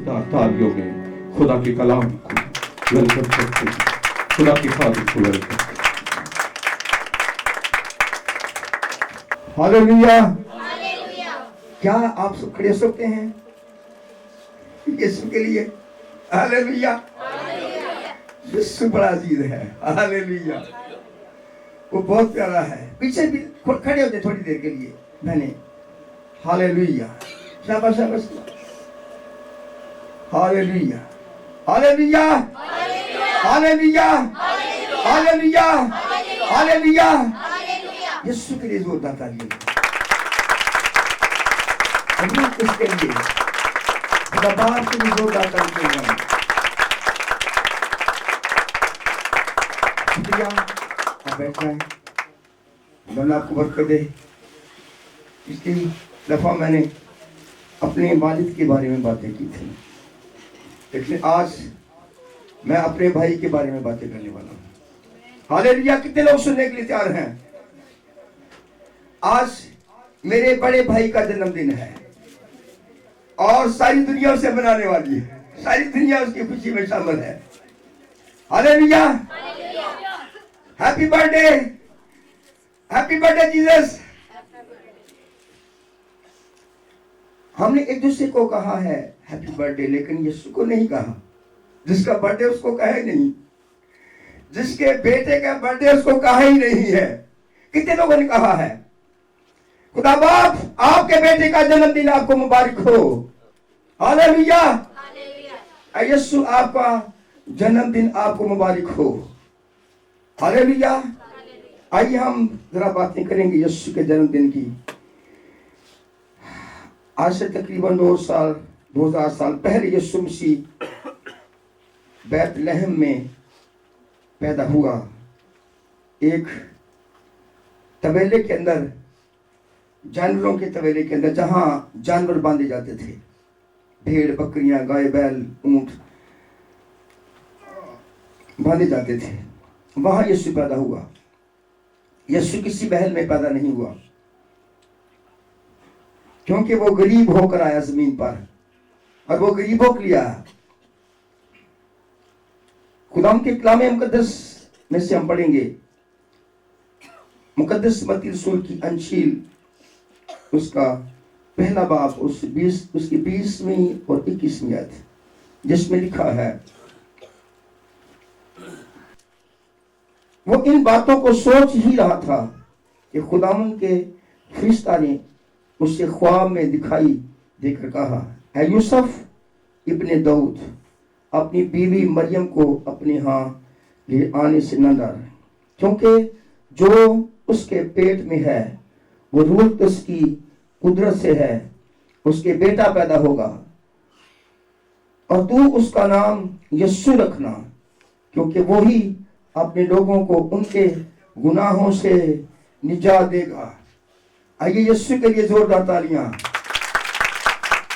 जोरदार तालियों में खुदा के कलाम को वेलकम करते हैं, खुदा के खादिम को वेलकम। हालेलुया। क्या आप सब खड़े हो सकते हैं यीशु के लिए? हालेलुया। यीशु बड़ा अजीज है। हालेलुया। वो बहुत प्यारा है। पीछे भी खड़े होते थोड़ी देर के लिए मैंने। हालेलुया। शाबाश शाबाश। Hallelujah hallelujah hallelujah hallelujah hallelujah. Yeshu के लिए जोरदार तालियां। अभी किसके लिए? खुदा बाप के लिए जोरदार तालियां। शुक्रिया, आप बैठ जाएं। खुदा आपको बरकत दे। पिछली दफा मैंने अपने वालिद के बारे में बातें की थी, लेकिन आज मैं अपने भाई के बारे में बातें करने वाला हूँ। हालेलुया। कितने लोग सुनने के लिए तैयार हैं? आज मेरे बड़े भाई का जन्मदिन है और सारी दुनिया उसे मनाने वाली है। सारी दुनिया उसकी खुशी में शामिल है। Hallelujah. Happy birthday, happy birthday Jesus. हमने एक दूसरे को कहा है हैप्पी बर्थडे, लेकिन यीशु को नहीं कहा। जिसका बर्थडे उसको कहे नहीं, जिसके बेटे का बर्थडे उसको कहा ही नहीं है। कितने लोगों ने कहा है? खुदा बाप आपके बेटे का जन्मदिन आपको मुबारक हो। हालेलुया। यीशु आपका जन्मदिन आपको मुबारक हो। हालेलुया। आइए हम जरा बातें करेंगे यीशु के जन्मदिन की। आज से तकरीबन 2000 साल पहले यीशु मसीह बैतलहम में पैदा हुआ। एक तबेले के अंदर, जानवरों के तबेले के अंदर, जहां जानवर बांधे जाते थे, भेड़ बकरियां गाय बैल ऊंट बांधे जाते थे, वहां यीशु पैदा हुआ। यीशु किसी महल में पैदा नहीं हुआ, क्योंकि वो गरीब होकर आया जमीन पर और वो गरीबों के लिए आया। खुदाम के कलाम मुकद्दस में से हम पढ़ेंगे मुकद्दस मत्ती रसूल की अंजील, उसका पहला बाब, उसकी 20वीं और 21वीं आयत, जिसमें लिखा है, वो इन बातों को सोच ही रहा था कि खुदावन के फरिश्ता ने उससे ख्वाब में दिखाई देकर कहा, है यूसुफ इब्ने दाऊद, अपनी बीवी मरियम को अपने यहाँ ले आने से न डर, क्योंकि जो उसके पेट में है वो रूह उसकी कुदरत से है। उसके बेटा पैदा होगा और तू उसका नाम यीशु रखना, क्योंकि वो ही अपने लोगों को उनके गुनाहों से निजात देगा। आइए यीशु के लिए जोरदार तालियां।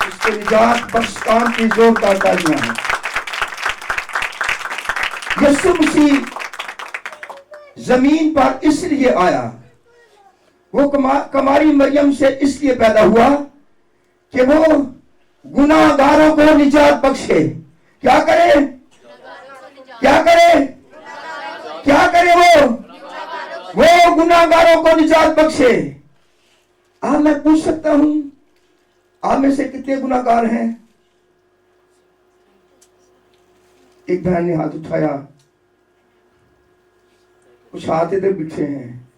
उसके निजात बख्श काम की जोरदार तालियां। यीशु मसीह जमीन पर इसलिए आया, वो कमारी मरियम से इसलिए पैदा हुआ कि वो गुनाहगारों को निजात बख्शे। क्या करे? क्या करे? क्या करे? वो गुनाहगारों को निजात बख्शे। अब मैं पूछ सकता हूं, आप में से कितने गुनाहगार हैं? एक बहन ने हाथ उठाया, कुछ हाथ इधर बिछे हैं।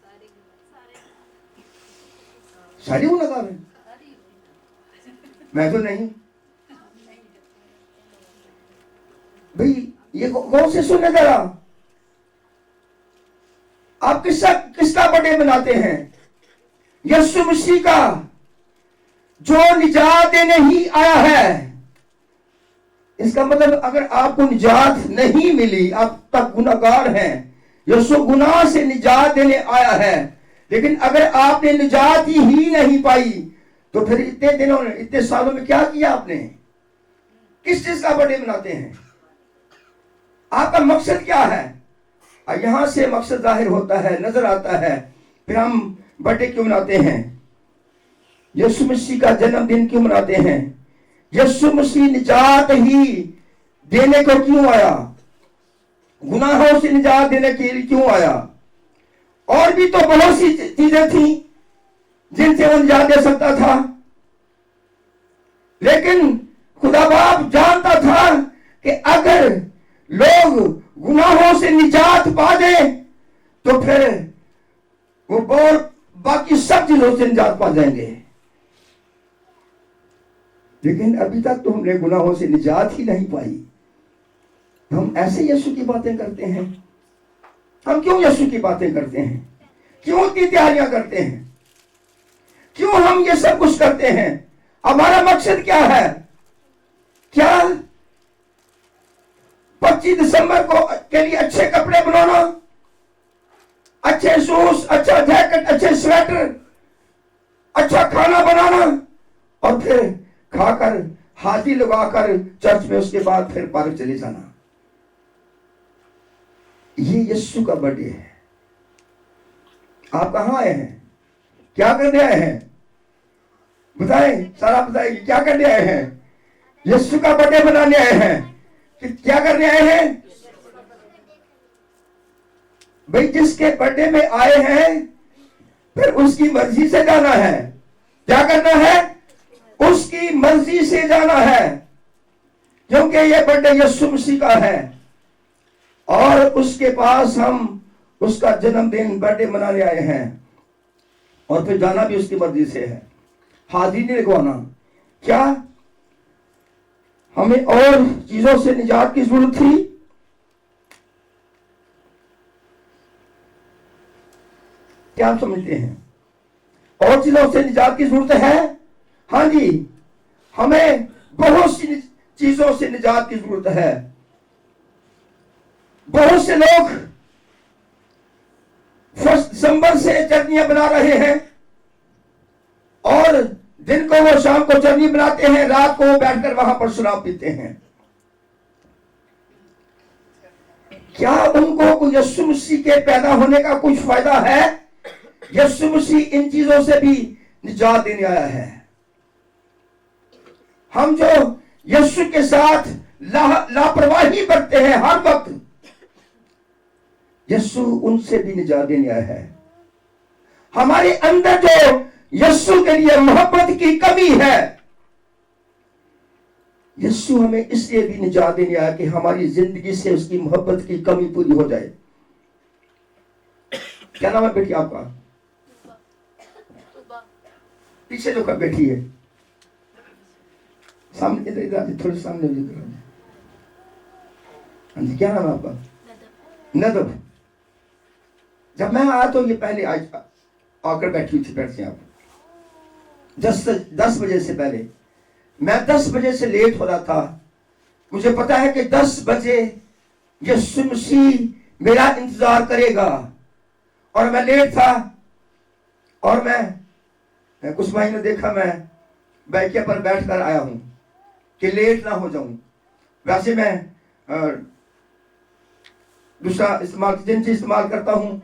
सारे गुनाहगार हैं? मैं तो नहीं भाई। ये गौर से सुनने जरा, आप किसका बर्थडे मनाते हैं? यीशु मसीह का, जो निजात देने ही आया है। इसका मतलब अगर आपको निजात नहीं मिली, आप तक गुनाहगार हैं। यीशु गुनाह से निजात देने आया है, लेकिन अगर आपने निजात ही नहीं पाई तो फिर इतने दिनों में, इतने सालों में क्या किया आपने? किस चीज का बर्थडे मनाते हैं? आपका मकसद क्या है? यहां से मकसद जाहिर होता है, नजर आता है। फिर हम बर्थडे क्यों मनाते हैं? यीशु मसीह का जन्मदिन क्यों मनाते हैं? यीशु मसीह निजात ही देने को क्यों आया, गुनाहों से निजात देने के लिए क्यों आया। और भी तो बहुत सी चीजें थी जिनसे वो निजात दे सकता था, लेकिन खुदा बाप जानता था कि अगर लोग गुनाहों से निजात पा जाए तो फिर वो बहुत बाकी सब चीजों से निजात पा जाएंगे। लेकिन अभी तक तो हमने गुनाहों से निजात ही नहीं पाई। हम ऐसे यीशु की बातें करते हैं। हम क्यों यीशु की बातें करते हैं, क्यों इतनी तैयारियां करते हैं, क्यों हम ये सब कुछ करते हैं। हमारा मकसद क्या है? क्या 25 दिसंबर को के लिए अच्छे कपड़े बनाना, अच्छे शूज, अच्छा जैकेट, अच्छे स्वेटर, अच्छा खाना बनाना और फिर खाकर हाथी लगाकर चर्च में उसके बाद फिर पार्क चले जाना। ये यीशु का बर्थडे है। आप कहां आए हैं, क्या करने आए हैं? बताएं, सारा बताएं क्या करने आए हैं? यीशु का बर्थडे मनाने आए हैं कि क्या करने आए हैं? भाई जिसके बर्थडे में आए हैं फिर उसकी मर्जी से जाना है। क्या करना है? उसकी मर्जी से जाना है, क्योंकि यह बर्थडे यीशु मसीह का है और उसके पास हम उसका जन्मदिन बर्थडे मनाने आए हैं और फिर जाना भी उसकी मर्जी से है। हाजिरी नहीं लगवाना। क्या हमें और चीजों से निजात की जरूरत थी? क्या आप समझते हैं? और चीजों से निजात की जरूरत है? हाँ जी, हमें बहुत सी चीजों से निजात की जरूरत है। बहुत से लोग 1 दिसंबर से चटनियां बना रहे हैं और दिन को वो शाम को चटनी बनाते हैं, रात को वो बैठकर वहां पर शराब पीते हैं। क्या उनको यीशु मसीह के पैदा होने का कुछ फायदा है? यीशु मसीह इन चीजों से भी निजात देने आया है। हम जो यीशु के साथ लापरवाही बरतते हैं हर वक्त, यीशु उनसे भी निजात देने आया है। हमारे अंदर जो यीशु के लिए मोहब्बत की कमी है, यीशु हमें इसलिए भी निजात देने आया कि हमारी जिंदगी से उसकी मोहब्बत की कमी पूरी हो जाए। क्या नाम है बेटी आपका? पीछे जो कब बैठी है, सामने इधर इधर थोड़े सामने। हाँ जी, क्या नाम है आपका? नदब। जब मैं आया तो ये पहले आज आकर बैठी हुई थी। बैठते आप 10 बजे से पहले। मैं 10 बजे से लेट हो रहा था। मुझे पता है कि 10 बजे यीशु मसीह मेरा इंतजार करेगा और मैं लेट था और मैं कुछ महीने देखा मैं बैकिया पर बैठकर आया हूं कि लेट ना हो जाऊं। वैसे मैं दूसरा इस्तेमाल करता हूं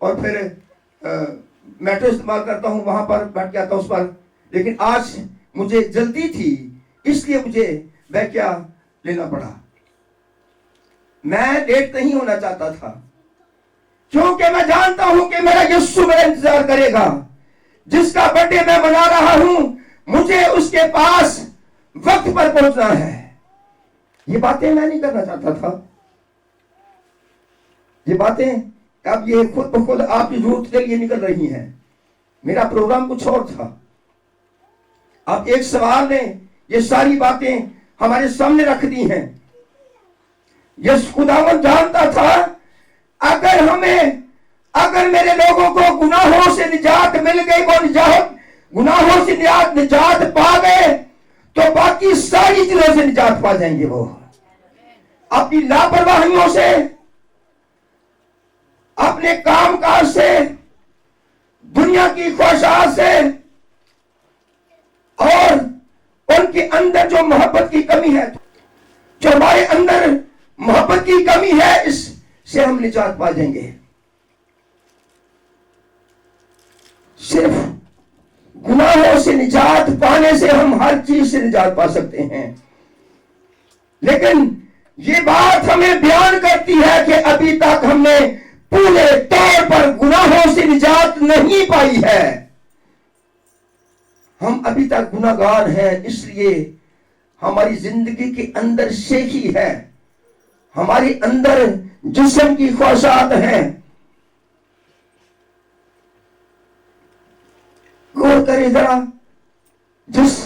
और फिर मेट्रो इस्तेमाल करता हूं, वहां पर बैठ के आता हूं उस पर। लेकिन आज मुझे जल्दी थी, इसलिए मुझे बैकिया लेना पड़ा। मैं लेट नहीं होना चाहता था, क्योंकि मैं जानता हूं कि मेरा यीशु मेरा इंतजार करेगा। जिसका बर्थडे मैं मना रहा हूं, मुझे उसके पास वक्त पर पहुंचना है। ये बातें मैं नहीं करना चाहता था। ये बातें अब ये खुद ब खुद आपकी जरूरत के लिए निकल रही हैं। मेरा प्रोग्राम कुछ और था। अब एक सवाल ने ये सारी बातें हमारे सामने रख दी हैं। यह खुदावंद जानता था अगर मेरे लोगों को गुनाहों से निजात मिल गई, वो गुनाहों से निजात पा गए, तो बाकी सारी चीजों से निजात पा जाएंगे। वो अपनी लापरवाहियों से, अपने काम काज से, दुनिया की ख्वाहिशात से और उनके अंदर जो मोहब्बत की कमी है, जो हमारे अंदर मोहब्बत की कमी है, इससे हम निजात पा जाएंगे। सिर्फ गुनाह गुनाहों से निजात पाने से हम हर चीज से निजात पा सकते हैं, लेकिन ये बात हमें बयान करती है कि अभी तक हमने पूरे तौर पर गुनाहों से निजात नहीं पाई है। हम अभी तक गुनाहगार हैं, इसलिए हमारी जिंदगी के अंदर से ही है, हमारे अंदर जिस्म की ख्वाहिशात हैं। गौर करें जरा, जिस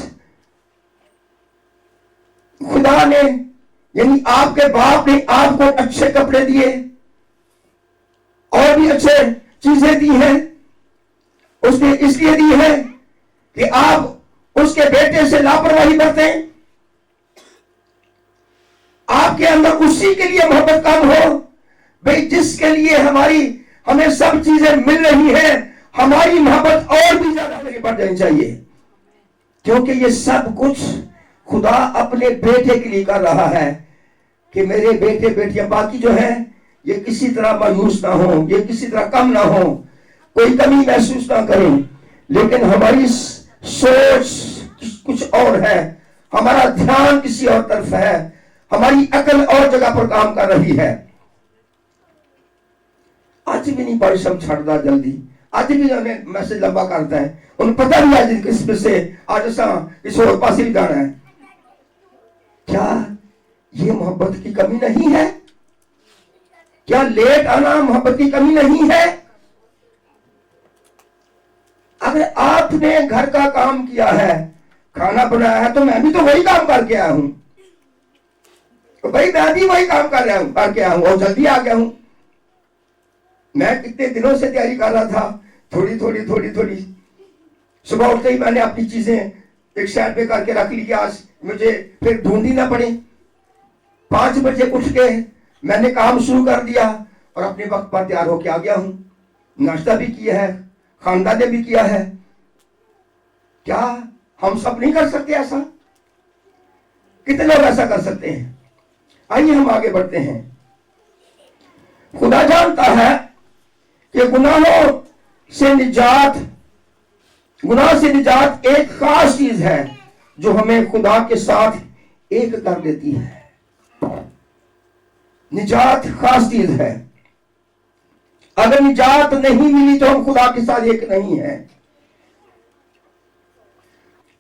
खुदा ने यानी आपके बाप ने आपको अच्छे कपड़े दिए और भी अच्छे चीजें दी हैं, उसने इसलिए दी है कि आप उसके बेटे से लापरवाही बरतें, आपके अंदर उसी के लिए मोहब्बत कम हो। भाई जिसके लिए हमें सब चीजें मिल रही हैं, हमारी मोहब्बत और भी ज्यादा आगे बढ़ जानी चाहिए, क्योंकि ये सब कुछ खुदा अपने बेटे के लिए कर रहा है कि मेरे बेटे बेटियां बाकी जो है ये किसी तरह मायूस ना हो, ये किसी तरह कम ना हो, कोई कमी महसूस ना करें। लेकिन हमारी सोच कुछ और है, हमारा ध्यान किसी और तरफ है, हमारी अकल और जगह पर काम कर रही है। आज भी नहीं परिश्रम छड़ता जल्दी, आज भी उन्हें मैसेज लंबा करता है, उन्हें पता नहीं आज किस में से आज किसी और पास ही जाना है। क्या ये मोहब्बत की कमी नहीं है? क्या लेट आना मोहब्बत की कमी नहीं है? अगर आपने घर का काम किया है, खाना बनाया है, तो मैं भी तो वही काम करके आया हूं, तो भाई मैं भी वही काम करके आया हूं और जल्दी आ गया हूं। मैं कितने दिनों से तैयारी कर रहा था, थोड़ी सुबह उठते ही मैंने अपनी चीजें एक साइड पे करके रख ली कि आज मुझे फिर ढूंढनी ना पड़े। 5 बजे उठ के मैंने काम शुरू कर दिया और अपने वक्त पर तैयार होके आ गया हूं। नाश्ता भी किया है, खानदान ने भी किया है। क्या हम सब नहीं कर सकते ऐसा? कितने लोग ऐसा कर सकते हैं? आइए हम आगे बढ़ते हैं। खुदा जानता है कि गुनाह से निजात एक खास चीज है जो हमें खुदा के साथ एक कर देती है। निजात खास चीज है। अगर निजात नहीं मिली तो हम खुदा के साथ एक नहीं है।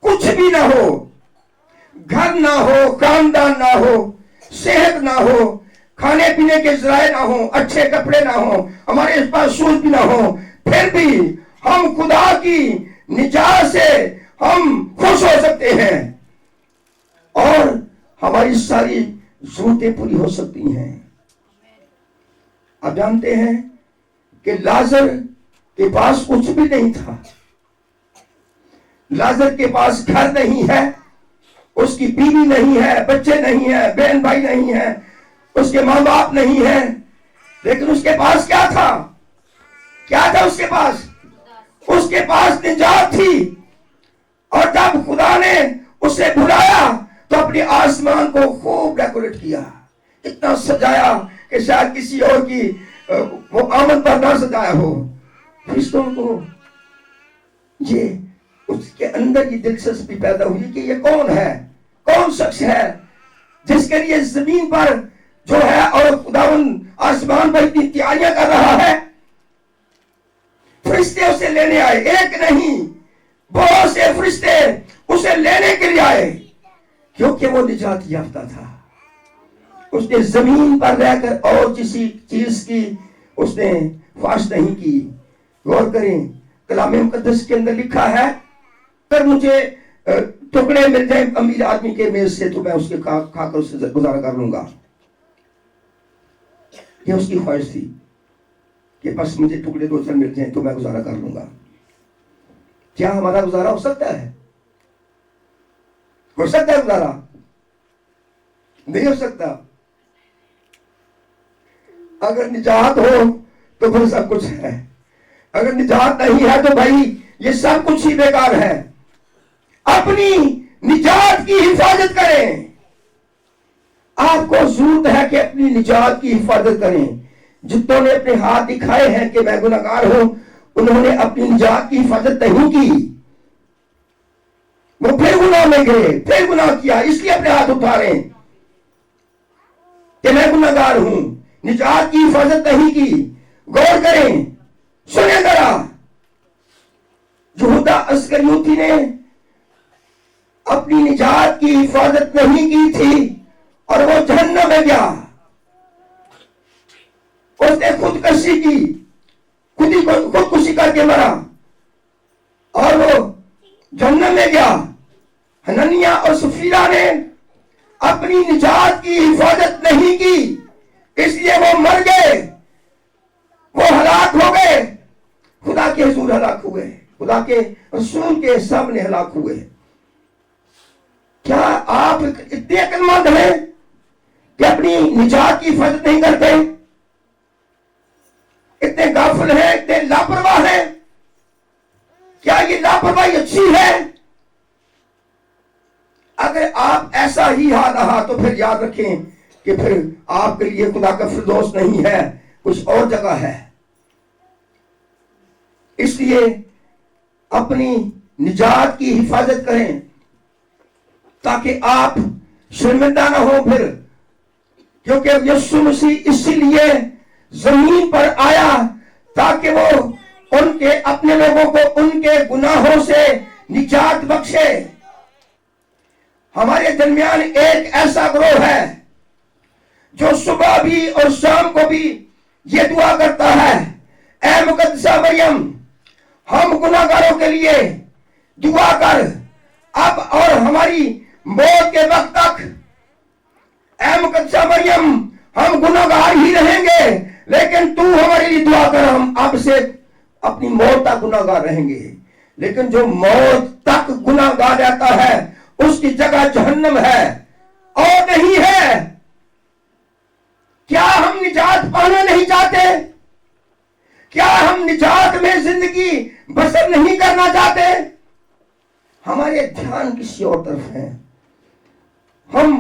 कुछ भी ना हो, घर ना हो, खानदान ना हो, सेहत ना हो, खाने पीने के जराए ना हो, अच्छे कपड़े ना हो, हमारे पास शूज भी ना हो, फिर भी हम खुदा की निजात से हम खुश हो सकते हैं और हमारी सारी जरूरतें पूरी हो सकती हैं। आप जानते हैं कि लाजर के पास कुछ भी नहीं था। लाजर के पास घर नहीं है, उसकी बीवी नहीं है, बच्चे नहीं है, बहन भाई नहीं है, उसके मां बाप नहीं है, लेकिन उसके पास क्या था? क्या था उसके पास? उसके पास निजात थी। और जब खुदा ने उसे बुलाया तो अपने आसमान को खूब डेकोरेट किया, इतना सजाया कि शायद किसी और की वो आमद पर ना सजाया हो। फरिश्तों को ये उसके अंदर ये दिलचस्पी पैदा हुई कि ये कौन है, कौन शख्स है जिसके लिए जमीन पर जो है और खुदावन आसमान पर इतनी तैयारियां कर रहा है। फरिश्ते उसे लेने आए, एक नहीं बहुत से फरिश्ते उसे लेने के लिए आए, क्योंकि वो निजात याफ्ता था। उसने जमीन पर रहकर और किसी चीज की उसने ख्वाहिश नहीं की। गौर करें, कलाम मुकद्दस के अंदर लिखा है, अगर मुझे टुकड़े मिल जाए अमीर आदमी के मेज से तो मैं उसके खाकर उससे गुजारा कर लूंगा। ये उसकी ख्वाहिश थी कि बस मुझे टुकड़े 2-4 मिल जाए तो मैं गुजारा कर लूंगा। क्या हमारा गुजारा हो सकता है? हो सकता है गुजारा? नहीं हो सकता। अगर निजात हो तो फिर सब कुछ है, अगर निजात नहीं है तो भाई ये सब कुछ ही बेकार है। अपनी निजात की हिफाजत करें। आपको जरूरत है कि अपनी निजात की हिफाजत करें। जितनों ने अपने हाथ दिखाए हैं कि मैं गुनहगार हूं, उन्होंने अपनी निजात की हिफाजत नहीं की। वो फिर गुनाह में गए, फिर गुनाह किया, इसलिए अपने हाथ उठाए कि मैं गुनाहगार हूं, निजात की हिफाजत नहीं की। गौर करें, सुने जरा, यहूदा अस्करियोती ने अपनी निजात की हिफाजत नहीं की थी और वो जहन्नम में गया। उसने खुदकशी की, खुदकुशी करके मरा और वो जहन्नम में गया। हननिया और सफीरा ने अपनी निजात की हिफाजत नहीं की, इसलिए वो मर गए, वो हलाक हो गए, खुदा के हुजूर हलाक हुए, खुदा के रसूल के सामने हलाक हुए। क्या आप इतने अक्लमंद हैं कि अपनी निजात की हिफाजत नहीं करते? इतने गाफिल हैं, इतने लापरवाह हैं? क्या ये लापरवाही अच्छी है? अगर आप ऐसा ही हाल रहा तो फिर याद रखें कि फिर आपके लिए खुदा का फिरदौस नहीं है, कुछ और जगह है। इसलिए अपनी निजात की हिफाजत करें ताकि आप शर्मिंदा ना हो फिर, क्योंकि यीशु मसीह इसीलिए जमीन पर आया ताकि वो उनके अपने लोगों को उनके गुनाहों से निजात बख्शे। हमारे दरमियान एक ऐसा ग्रोह है जो सुबह भी और शाम को भी ये दुआ करता है, ऐ मुकद्दसा मरियम, हम गुनाहगारों के लिए दुआ कर, अब और हमारी मौत के वक्त तक। ऐ मुकद्दसा मरियम, हम गुनाहगार ही रहेंगे, लेकिन तू हमारे लिए दुआ कर, हम अब से अपनी मौत तक गुनाहगार रहेंगे। लेकिन जो मौत तक गुनाहगार रहता है उसकी जगह जहन्नम है और नहीं है। क्या हम निजात पाना नहीं चाहते? क्या हम निजात में जिंदगी बसर नहीं करना चाहते? हमारे ध्यान किसी और तरफ है, हम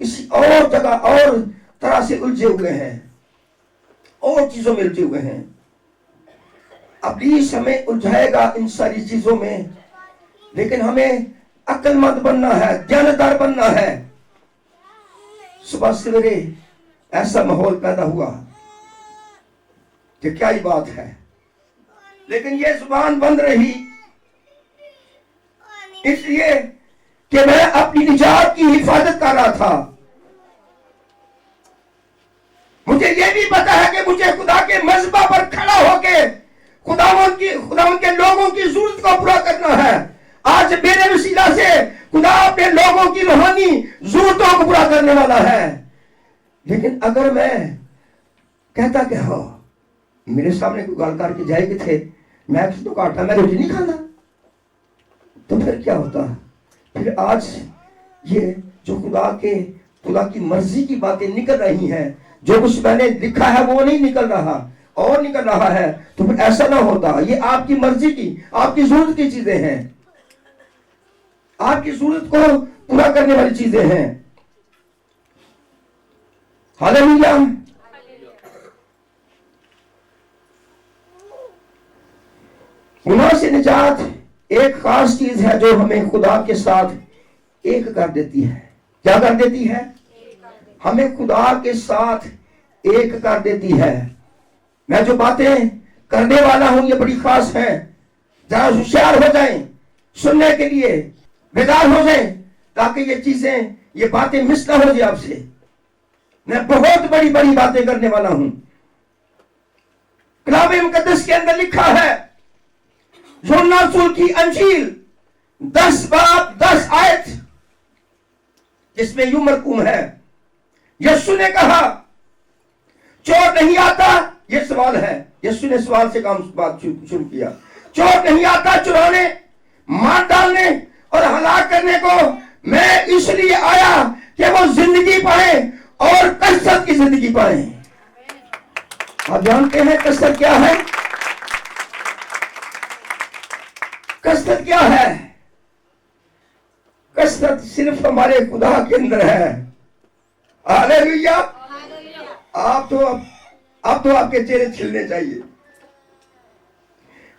किसी और जगह और तरह से उलझे हुए हैं, और चीजों में उलझे हुए हैं। इब्लीस हमें उलझाएगा इन सारी चीजों में, लेकिन हमें अक्लमंद बनना है, ज्ञानदार बनना है। सुबह सवेरे ऐसा माहौल पैदा हुआ कि क्या ही बात है, लेकिन ये जुबान बंद रही इसलिए कि मैं अपनी निजात की हिफाजत कर रहा था। मुझे यह भी पता है कि मुझे खुदा के मज़बा पर खड़ा होके खुदावंद के लोगों की जरूरत को पूरा करना है। आज मेरे वसीला से खुदा अपने लोगों की रूहानी जरूरतों को पूरा करने वाला है। लेकिन अगर मैं कहता कि हाँ, मेरे सामने कोई गाल करके जाएगी थे, मैं तो काटा, मैं रोटी नहीं खाना, तो फिर क्या होता? फिर आज ये जो खुदा की मर्जी की बातें निकल रही हैं, जो कुछ मैंने लिखा है वो नहीं निकल रहा और निकल रहा है, तो फिर ऐसा ना होता। ये आपकी मर्जी की, आपकी जरूरत की चीजें हैं, आपकी जरूरत को पूरा करने वाली चीजें हैं। हालेलुया। गुनाह से निजात एक खास चीज है जो हमें खुदा के साथ एक कर देती है। क्या कर देती है? हमें खुदा के साथ एक कर देती है। मैं जो बातें करने वाला हूं ये बड़ी खास हैं, जरा होशियार हो जाएं सुनने के लिए, बेदार हो जाएं, ताकि ये चीजें, ये बातें मिस ना हो जाए आपसे। मैं बहुत बड़ी बड़ी बातें करने वाला हूं। कलाम मुकद्दस के अंदर लिखा है, यूहन्ना रसूल की अंजील 10 बाब 10 आयत, जिसमें यूं मरकूम है, यीशु ने कहा चोर नहीं आता। ये सवाल है, यीशु ने सवाल से काम बात शुरू किया। चोर नहीं आता चुराने, मार डालने और हलाक करने को, मैं इसलिए आया कि वो जिंदगी पाए और कसरत की जिंदगी पाए। आप जानते हैं कसरत क्या है? कसरत क्या है? कसरत सिर्फ हमारे खुदा के अंदर है। हालेलुया। अब तो आपके चेहरे खिलने चाहिए।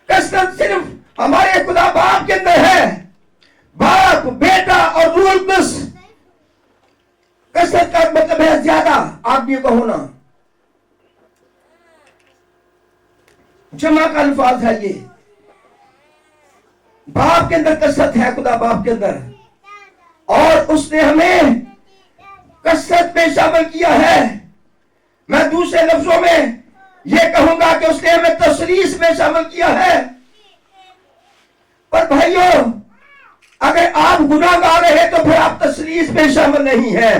कसरत सिर्फ हमारे खुदा बाप के अंदर है। बाप, बेटा और रूह कुद्दूस। कसरत का मतलब है ज्यादा आदमियों का होना। जमा का अल्फाज है ये। बाप के अंदर कसरत है, खुदा बाप के अंदर, और उसने हमें कसरत में शामिल किया है। मैं दूसरे लफ्जों में यह कहूंगा कि उसने हमें तसलीस में शामिल किया है। पर भाइयों, अगर आप गुनाहगार हैं तो फिर आप तसलीस में शामिल नहीं है।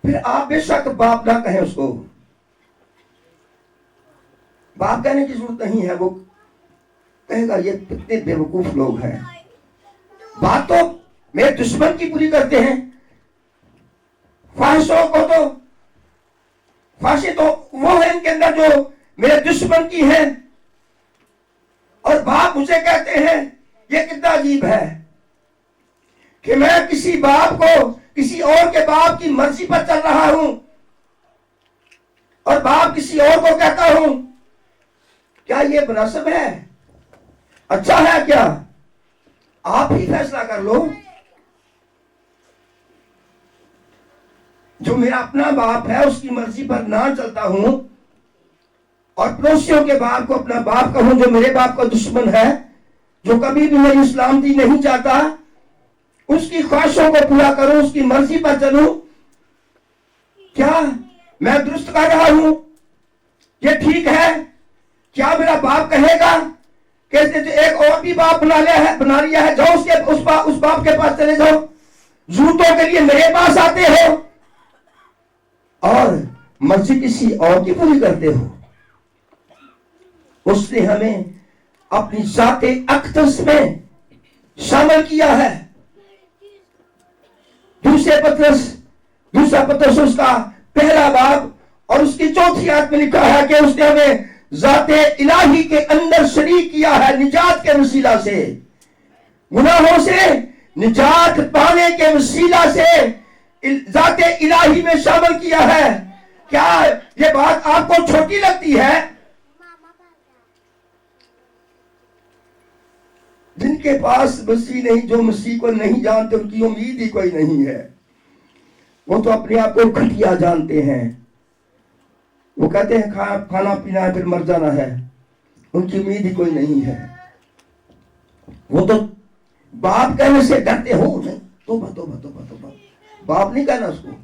फिर आप बेशक बाप ना कहें उसको, बाप कहने की जरूरत नहीं है। वो कहेगा ये कितने बेवकूफ लोग हैं, बात तो मेरे दुश्मन की पूरी करते हैं। ख्वाहिशों को तो, ख्वाहिशें तो वो है इनके अंदर जो मेरे दुश्मन की हैं, और बाप मुझे कहते हैं। ये कितना अजीब है कि मैं किसी बाप को, किसी और के बाप की मर्जी पर चल रहा हूं, और बाप किसी और को कहता हूं। क्या ये मुनासिब है? अच्छा है क्या? आप ही फैसला कर लो। जो मेरा अपना बाप है उसकी मर्जी पर ना चलता हूं, और पड़ोसियों के बाप को अपना बाप कहूं जो मेरे बाप का दुश्मन है, जो कभी भी मेरी सलामती नहीं चाहता, उसकी ख्वाहिशों को पूरा करूं, उसकी मर्जी पर चलूं। क्या मैं दुरुस्त कर रहा हूं? ये ठीक है? क्या मेरा बाप कहेगा कि एक और भी बाप बना लिया है, जाओ उस बाप के पास चले जाओ, जरूरतों के लिए मेरे पास आते हो और मर्जी किसी और की पूरी करते हो। उसने हमें अपनी ज़ाते अक़दस में शामिल किया है। दूसरा पत्रस उसका पहला बाब और उसकी चौथी आयत में लिखा है कि उसने हमें ज़ाते इलाही के अंदर शरीक किया है, निजात के वसीला से, गुनाहों से निजात पाने के वसीला से ज़ाते इलाही में शामिल किया है। क्या ये बात आपको छोटी लगती है? जिनके पास मसीह नहीं, जो मसीह को नहीं जानते, उनकी उम्मीद ही कोई नहीं है। वो तो अपने आप को घटिया जानते हैं। वो कहते हैं खाना पीना है फिर मर जाना है, उनकी उम्मीद ही कोई नहीं है। वो तो बाप कहने से डरते हो। नहीं, तोबा, बाप नहीं कहना उसको।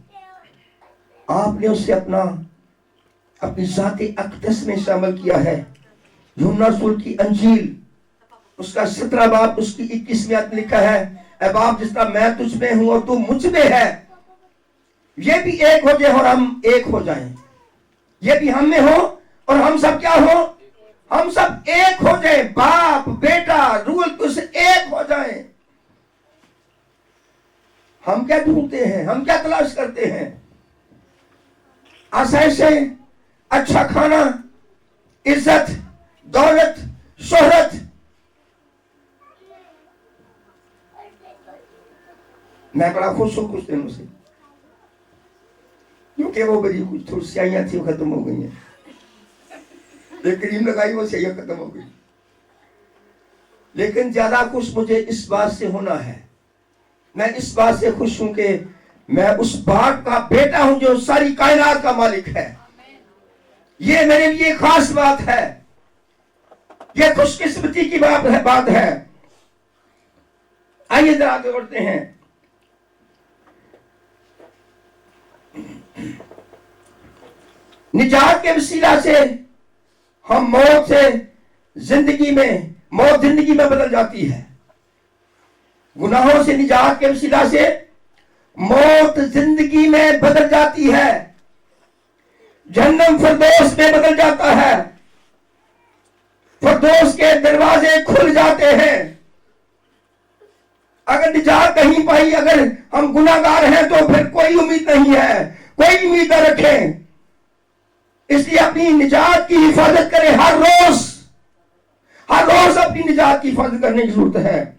आपने उससे अपनी ज़ाते अक़दस में शामिल किया है। यूहन्ना रसूल की अंजील उसका 17 बाब उसकी 21वीं आयत में लिखा है, ऐ बाप जिस तरह मैं तुझ में हूं और तू मुझ में है, ये भी एक हो जाए और हम एक हो जाएं। ये भी हम में हो और हम सब क्या हो? हम सब एक हो जाए। बाप, बेटा, रूह कुद्दूस एक हो जाए। हम क्या ढूंढते हैं? हम क्या तलाश करते हैं? आसाइशें, अच्छा खाना, इज्जत, दौलत, शोहरत। मैं बड़ा खुश हूं कुछ दिनों से, क्योंकि वो बड़ी कुछ थोड़ी स्याहियां थी, वो खत्म हो गई हैं। एक क्रीम लगाई, वो स्याहियां खत्म हो गई। लेकिन ज्यादा खुश मुझे इस बात से होना है, मैं इस बात से खुश हूं कि मैं उस बाप का बेटा हूं जो सारी कायनात का मालिक है। ये मेरे लिए खास बात है, ये खुशकिस्मती की बात है। आइए जरा आगे बढ़ते हैं। निजात के वसीला से हम मौत जिंदगी में बदल जाती है। गुनाहों से निजात के वसीला से मौत जिंदगी में बदल जाती है। जहन्नम फिरदौस में बदल जाता है। फिरदौस के दरवाजे खुल जाते हैं। अगर निजात नहीं पाई, अगर हम गुनाहगार हैं, तो फिर कोई उम्मीद नहीं है। कोई उम्मीद न रखें। इसलिए अपनी निजात की हिफाजत करें। हर रोज अपनी निजात की हिफाजत करने की जरूरत है।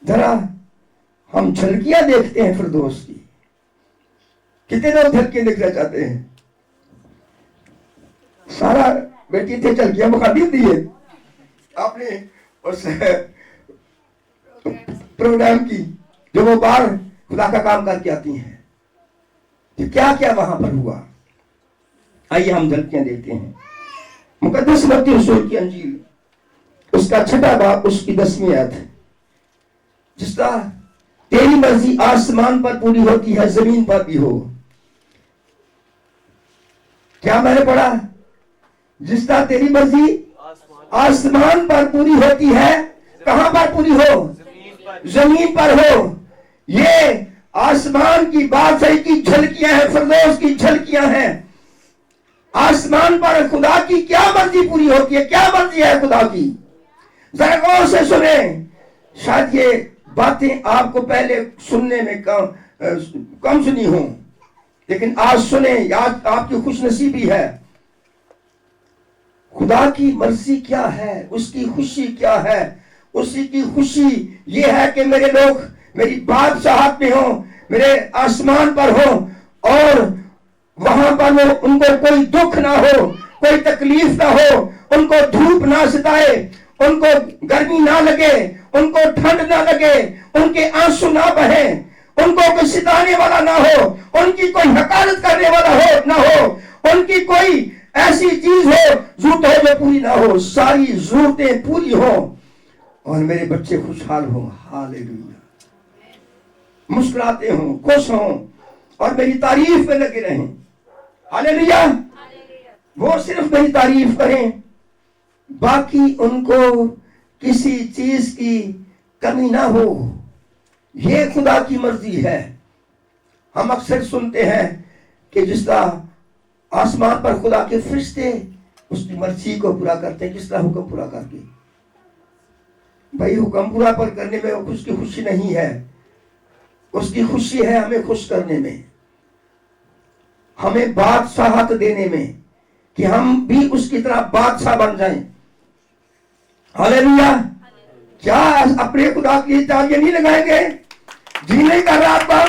जरा हम झलकियां देखते हैं फिरदौस की। कितने लोग झलकियां देखना चाहते हैं? सारा बेटी थे झलकियां बखा दी है आपने, उस प्रोग्राम की, जो वो बाहर खुदा का काम करके आती हैं, कि क्या क्या वहां पर हुआ। आइए हम झलकियां देखते हैं। मुकद्दस मत्ती रसूल की अंजील, उसका 6वां बाब, उसकी 10वीं आयत, जिस तरह तेरी मर्जी आसमान पर पूरी होती है जमीन पर भी हो। क्या मैंने पढ़ा? जिस तरह तेरी मर्जी आसमान पर पूरी होती है, कहां पर पूरी हो? जमीन पर हो। ये आसमान की बादशाही की झलकियां हैं, फिरदौस की झलकियां हैं। आसमान पर खुदा की क्या मर्जी पूरी होती है, क्या मर्जी है खुदा की, जरा गौर से सुने। शायद ये बातें आपको पहले सुनने में कम सुनी हो, लेकिन आज सुने, आज आपकी खुशनसीबी है। खुदा की मर्जी क्या है, उसकी खुशी क्या है? उसी की खुशी ये है कि मेरे लोग मेरी बादशाहत में हो, मेरे आसमान पर हो, और वहां पर वो उनको कोई दुख ना हो, कोई तकलीफ ना हो, उनको धूप ना सताए, उनको गर्मी ना लगे, उनको ठंड ना लगे, उनके आंसू ना बहे, उनको कोई सिताने वाला ना हो, उनकी कोई हकारत करने वाला हो ना हो, उनकी कोई ऐसी चीज हो जरूरत हो जो पूरी ना हो, सारी जरूरतें पूरी हो और मेरे बच्चे खुशहाल हो। हालेलुया। मुस्कुराते हों, खुश हों और मेरी तारीफ में लगे रहें। हालेलुया। वो सिर्फ मेरी तारीफ करें, बाकी उनको किसी चीज की कमी ना हो। ये खुदा की मर्जी है। हम अक्सर सुनते हैं कि जिस तरह आसमान पर खुदा के फरिश्ते उसकी मर्जी को पूरा करते हैं, किस तरह हुक्म पूरा करके। भाई हुक्म पूरा पर करने में उसकी खुशी नहीं है, उसकी खुशी है हमें खुश करने में, हमें बादशाहत देने में, कि हम भी उसकी तरह बादशाह बन जाएं। हालेलुया। क्या अपने खुदा की तालियां नहीं लगाएंगे? जी नहीं कर रहा आपका?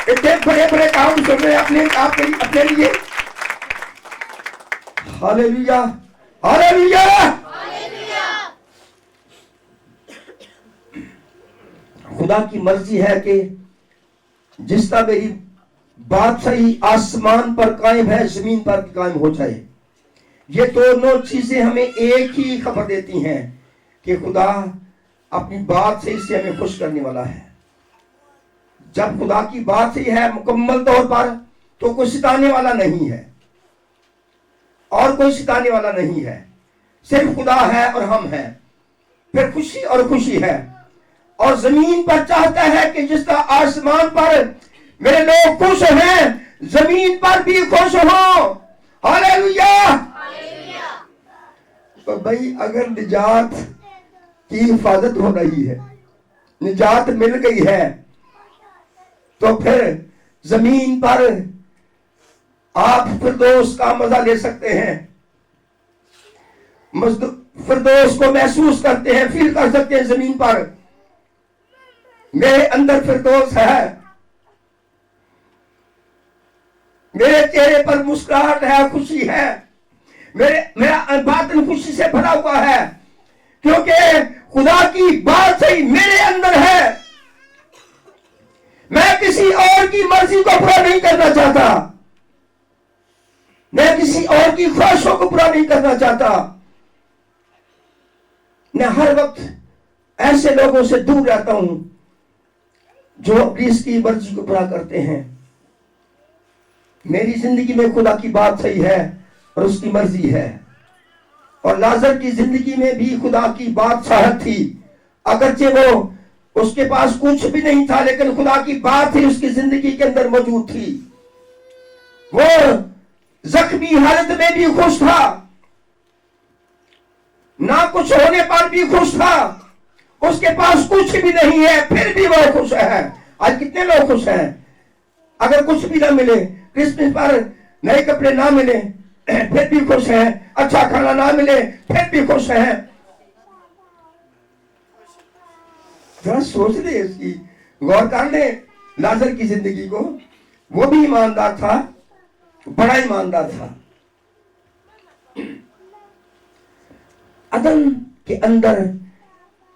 इतने बड़े बड़े काम सुन रहे अपने लिए। Hallelujah, hallelujah. खुदा की मर्जी है कि जिस तरह मेरी बादशाही आसमान पर कायम है, जमीन पर कायम हो जाए। ये दोनों चीजें हमें एक ही खबर देती हैं कि खुदा अपनी बादशाही से हमें खुश करने वाला है। जब खुदा की बादशाही है मुकम्मल तौर पर, तो कोई सिताने वाला नहीं है और कोई सिताने वाला नहीं है, सिर्फ खुदा है और हम हैं। फिर खुशी और खुशी है। और जमीन पर चाहता है कि जिस तरह आसमान पर मेरे लोग खुश हैं, जमीन पर भी खुश हो। हालेलुया। तो भाई अगर निजात की हिफाजत हो रही है, निजात मिल गई है, तो फिर जमीन पर आप फिरदौस का मजा ले सकते हैं, फिरदौस को महसूस करते हैं, फील कर सकते हैं। जमीन पर मेरे अंदर फिरदौस है, मेरे चेहरे पर मुस्कुराहट है, खुशी है, मेरा बातिन खुशी से भरा हुआ है, क्योंकि खुदा की बात सही मेरे अंदर है। मैं किसी और की मर्जी को पूरा नहीं करना चाहता, मैं किसी और की ख्वाहिशों को पूरा नहीं करना चाहता। मैं हर वक्त ऐसे लोगों से दूर रहता हूं जो अपनी इसकी मर्जी को पूरा करते हैं। मेरी जिंदगी में खुदा की बात सही है और उसकी मर्जी है। और लाजर की जिंदगी में भी खुदा की बादशाहत थी, अगरचे वो उसके पास कुछ भी नहीं था, लेकिन खुदा की बात ही उसकी जिंदगी के अंदर मौजूद थी। वो जख्मी हालत में भी खुश था, ना कुछ होने पर भी खुश था, उसके पास कुछ भी नहीं है फिर भी वो खुश है। आज कितने लोग खुश हैं? अगर कुछ भी ना मिले, क्रिसमस पर नए कपड़े ना मिले फिर भी खुश हैं, अच्छा खाना ना मिले फिर भी खुश हैं। जरा सोच ले, इसकी गौर कर ले लाजर की जिंदगी को। वो भी ईमानदार था, बड़ा ईमानदार था। अदन के अंदर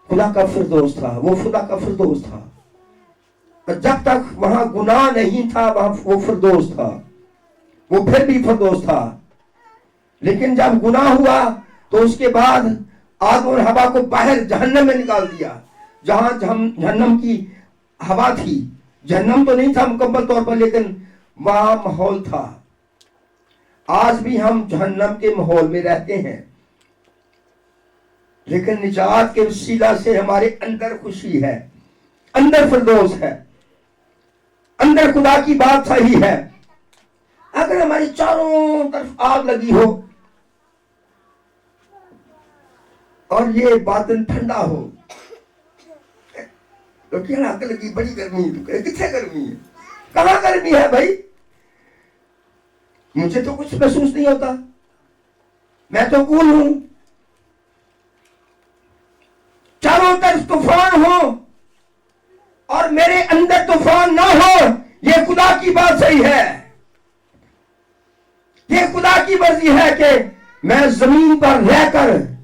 खुदा का फिरदौस था, वो खुदा का फिरदौस था। जब तक वहां गुनाह नहीं था वहां वो फिरदौस था, वो फिर भी फिरदौस था। लेकिन जब गुनाह हुआ तो उसके बाद आदम और हवा को बाहर जहन्नम में निकाल दिया, जहां जहन्नम की हवा थी। जहन्नम तो नहीं था मुकम्मल तौर पर, लेकिन वहां माहौल था। आज भी हम जहन्नम के माहौल में रहते हैं, लेकिन निजात के वसीला से हमारे अंदर खुशी है, अंदर फिरदौस है, अंदर खुदा की बात सही है। अगर हमारी चारों तरफ आग लगी हो और ये बादल ठंडा हो, तो क्या आग लगी, बड़ी गर्मी है, कितने गर्मी है, कहां गर्मी है भाई? मुझे तो कुछ महसूस नहीं होता, मैं तो कूल हूं। चारों तरफ तूफान हो और मेरे अंदर तूफान ना हो, ये खुदा की बात सही है। ये खुदा की मर्जी है कि मैं जमीन पर रहकर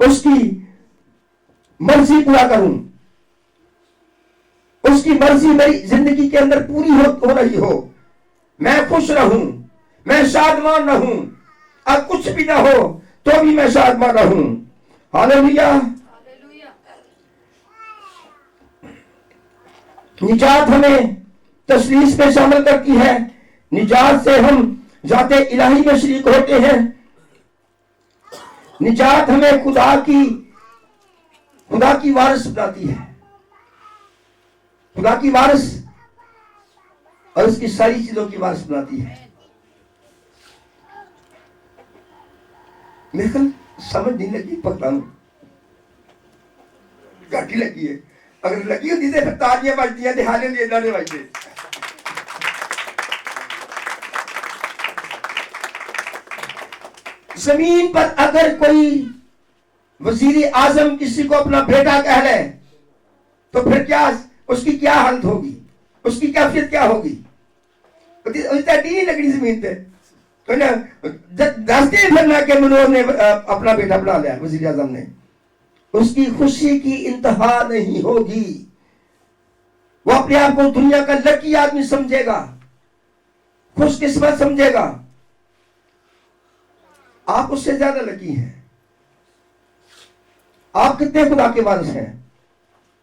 उसकी मर्जी पूरा करूं, उसकी मर्जी मेरी जिंदगी के अंदर पूरी हो रही हो, मैं खुश रहूं, मैं शादमान रहूं, अब कुछ भी ना हो तो भी मैं शादमान रहूं। हालेलुया। निजात हमें तसलीस में शामिल करती है, निजात से हम जाते इलाही में शरीक होते हैं। निजात हमें खुदा की वारिस बनाती है, खुदा की वारिस और उसकी सारी चीजों की वारिस बनाती है। मेरे को समझ नहीं लगी, पता नहीं घाटी लगी है। अगर लगी होती तो फिर तालियां बजती हैं, हाले लिए ना बजते। जमीन पर अगर कोई वजीर आजम किसी को अपना बेटा कह ले तो फिर क्या उसकी क्या हालत होगी, उसकी कैफियत क्या होगी? नहीं लगनी जमीन पे तो ना दसते फिरना के मनोहर ने अपना बेटा बना लिया वजीर आजम ने, उसकी खुशी की इंतहा नहीं होगी। वो अपने आप को दुनिया का लकी आदमी समझेगा, खुशकिस्मत समझेगा। आप उससे ज्यादा लकी हैं। आप कितने खुदा के वारिस हैं?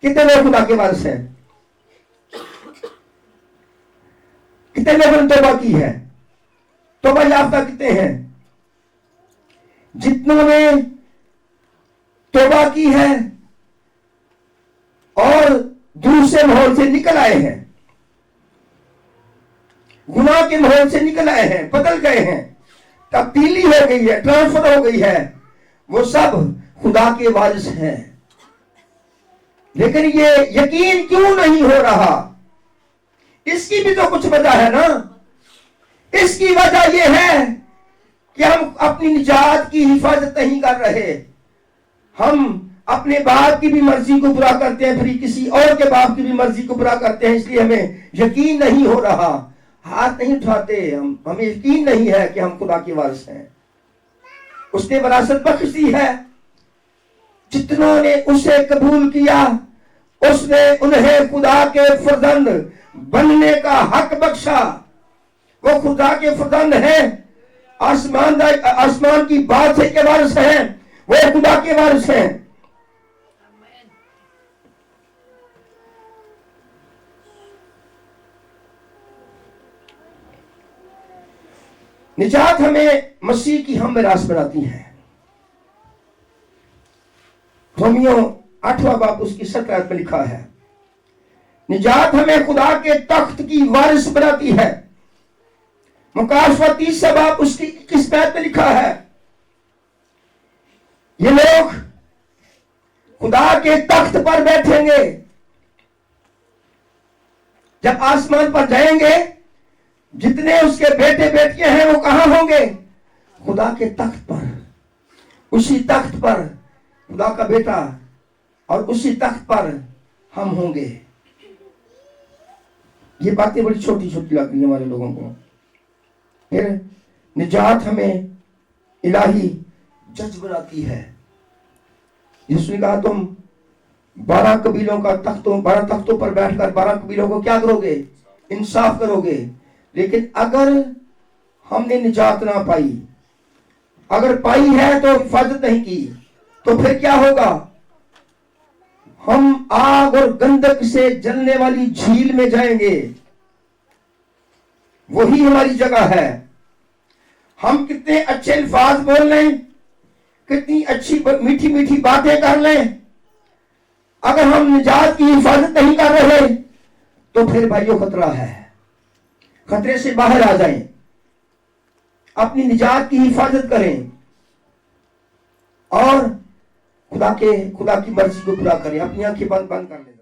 कितने लोग खुदा के वारिस हैं? कितने लोगों ने तौबा की है? तौबा याफ्ता कितने हैं? जितनों ने तौबा की है और दूसरे माहौल से निकल आए हैं, गुनाह के माहौल से निकल आए हैं, बदल गए हैं, तब्दीली हो गई है, ट्रांसफर हो गई है, वो सब खुदा के वारिस हैं। लेकिन ये यकीन क्यों नहीं हो रहा? इसकी भी तो कुछ वजह है ना। इसकी वजह यह है कि हम अपनी निजात की हिफाजत नहीं कर रहे। हम अपने बाप की भी मर्जी को पूरा करते हैं, फिर किसी और के बाप की भी मर्जी को पूरा करते हैं, इसलिए हमें यकीन नहीं हो रहा, हाथ नहीं उठाते। हमें यकीन नहीं है कि हम खुदा के वारिस हैं। उसने विरासत बख्श दी है, जितनों ने उसे कबूल किया उसने उन्हें खुदा के फर्जंद बनने का हक बख्शा। वो खुदा के फर्जंद हैं, आसमान की बादशाही के वारिस हैं, वो खुदा के वारिस हैं। निजात हमें मसीह की हम विरासत बनाती है। रोमियो 8वां बाब उसकी 7 आयत में लिखा है, निजात हमें खुदा के तख्त की वारिस बनाती है। मुकाशवा 30 बाब उसकी 21 आयत में लिखा है, ये लोग खुदा के तख्त पर बैठेंगे। जब आसमान पर जाएंगे, जितने उसके बेटे बेटियां हैं वो कहां होंगे? खुदा के तख्त पर। उसी तख्त पर खुदा का बेटा और उसी तख्त पर हम होंगे। ये बातें बड़ी छोटी छोटी लगती हैं हमारे लोगों को। फिर निजात हमें इलाही जज बनाती है। यीशु ने कहा तुम 12 कबीलों का 12 तख्तों पर बैठकर 12 कबीलों को क्या करोगे? इंसाफ करोगे। लेकिन अगर हमने निजात ना पाई, अगर पाई है तो हिफाजत नहीं की, तो फिर क्या होगा? हम आग और गंधक से जलने वाली झील में जाएंगे। वही हमारी जगह है। हम कितने अच्छे अल्फाज बोल लें, कितनी अच्छी मीठी मीठी बातें कर लें, अगर हम निजात की हिफाजत नहीं कर रहे तो फिर भाइयों खतरा है। खतरे से बाहर आ जाएं, अपनी निजात की हिफाजत करें और खुदा की मर्जी को पूरा करें। अपनी आंखें बंद कर लें।